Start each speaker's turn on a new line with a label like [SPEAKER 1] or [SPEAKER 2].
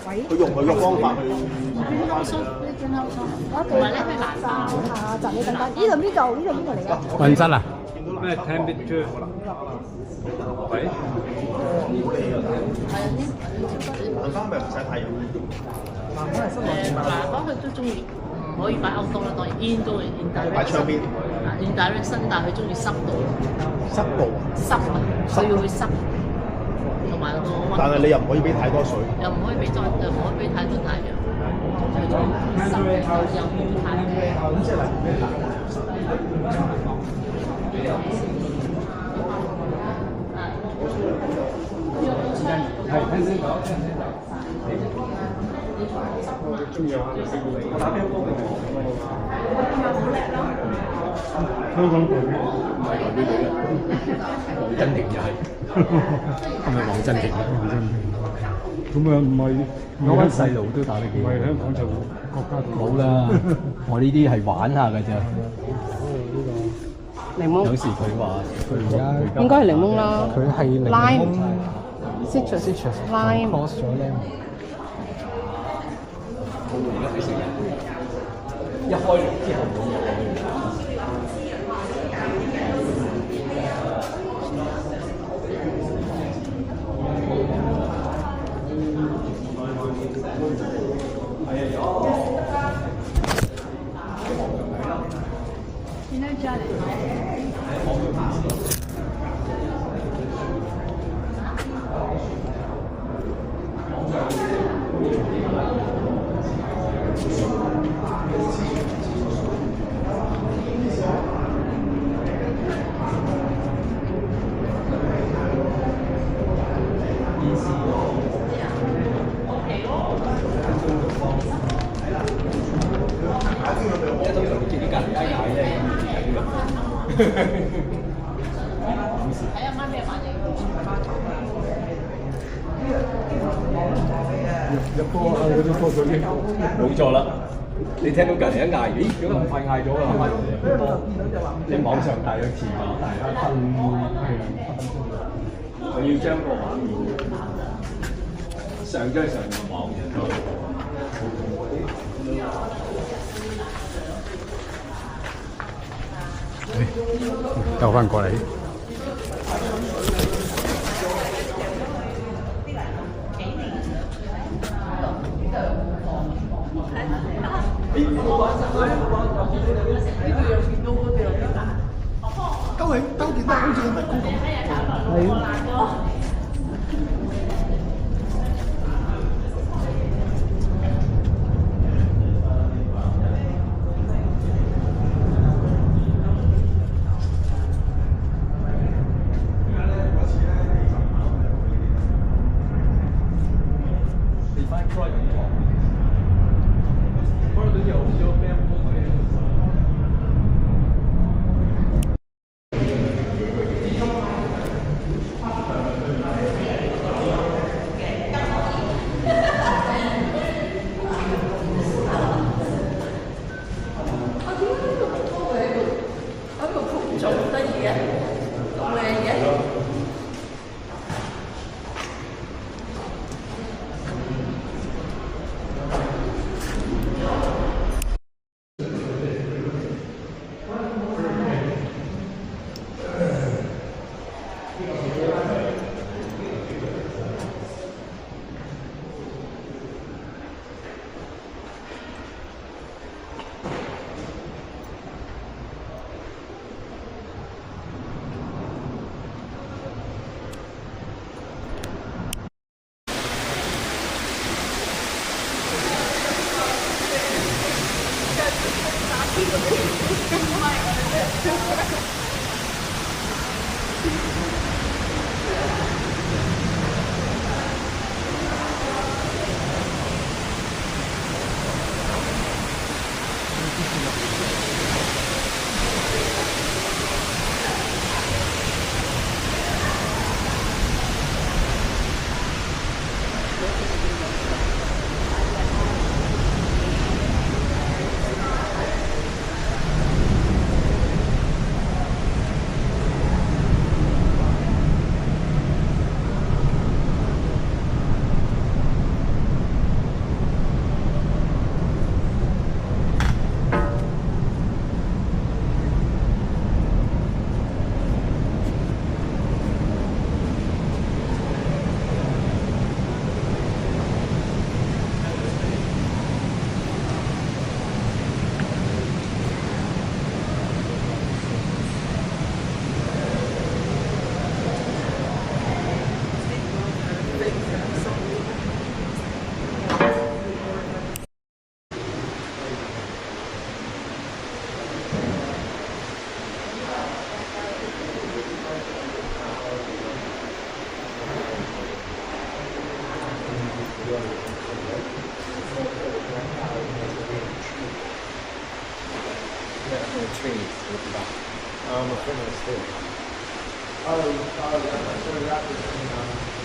[SPEAKER 1] 佢用佢嘅方法去。
[SPEAKER 2] 同埋咧，佢難包下，就你等等。呢度邊度嚟㗎？
[SPEAKER 3] 雲質啊？
[SPEAKER 4] 咩 temperature？喂？
[SPEAKER 1] 南方咪唔使太陽。
[SPEAKER 2] 南方佢都中意，唔可以擺歐多啦，當然 in 都 indirect。
[SPEAKER 1] 擺窗邊。
[SPEAKER 2] indirect 新，但係佢中意濕度。
[SPEAKER 1] 濕度啊？
[SPEAKER 2] 濕啊！佢要去濕，同埋個溫度。
[SPEAKER 1] 但係你又唔可以俾太多水。
[SPEAKER 2] 又唔可以俾太多太陽。濕又要太陽。
[SPEAKER 1] 即係例如咩冷？
[SPEAKER 4] 係聽先講，聽先講。中意玩就識你。我打乒乓球。香港隊唔係代表隊嘅，黃鎮廷就係。
[SPEAKER 3] 係咪黃鎮廷啊？
[SPEAKER 4] 黃鎮廷。咁啊唔係，
[SPEAKER 3] 我班細路都打得幾好。
[SPEAKER 4] 唔係香港就國家隊。
[SPEAKER 3] 冇啦，我呢啲係玩下㗎啫。
[SPEAKER 5] 檸檬
[SPEAKER 3] 有時佢話佢而家
[SPEAKER 5] 應該係檸檬啦。
[SPEAKER 3] 佢係檸檬
[SPEAKER 5] citrus
[SPEAKER 3] lime
[SPEAKER 5] cross
[SPEAKER 3] 咗 lemon。
[SPEAKER 4] 一開爐之後冇嘢。
[SPEAKER 2] 睇阿媽咩反應？
[SPEAKER 4] 入波啊！嗰啲波水已經冇錯啦。你聽到隔離一嗌，咦？點解咁快嗌咗㗎？你網上大約遲咗大家分我要將個畫面上張上個網上度。
[SPEAKER 3] 兜翻過嚟。
[SPEAKER 1] 兜件都好似係咪公咁？係。
[SPEAKER 4] trees, I'm a fitness too.
[SPEAKER 1] Oh, that's so rapid.